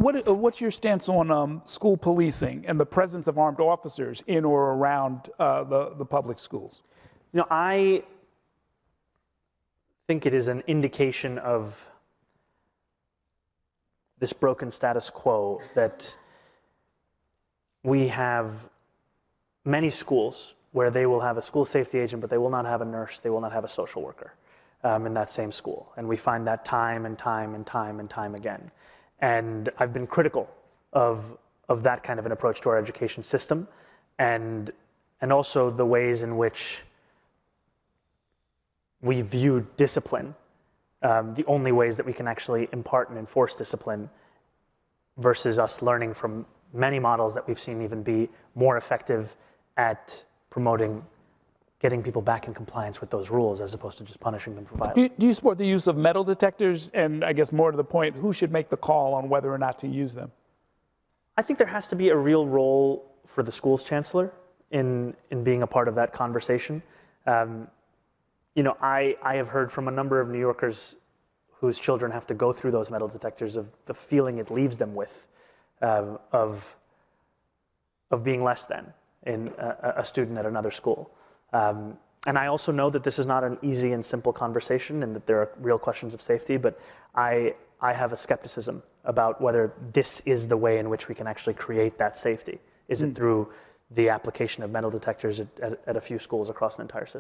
What's your stance on school policing and the presence of armed officers in or around the public schools? You know, I think it is an indication of this broken status quo that we have many schools where they will have a school safety agent, but they will not have a nurse, they will not have a social worker in that same school. And we find that time and time and time and time again. And I've been critical of that kind of an approach to our education system, and also the ways in which we view discipline, the only ways that we can actually impart and enforce discipline, versus us learning from many models that we've seen even be more effective at promoting getting people back in compliance with those rules as opposed to just punishing them for violence. Do you support the use of metal detectors? And I guess more to the point, who should make the call on whether or not to use them? I think there has to be a real role for the school's chancellor in being a part of that conversation. You know, I have heard from a number of New Yorkers whose children have to go through those metal detectors of the feeling it leaves them with of being less than in a student at another school. And I also know that this is not an easy and simple conversation and that there are real questions of safety, but I have a skepticism about whether this is the way in which we can actually create that safety. Is it through the application of metal detectors at a few schools across an entire system?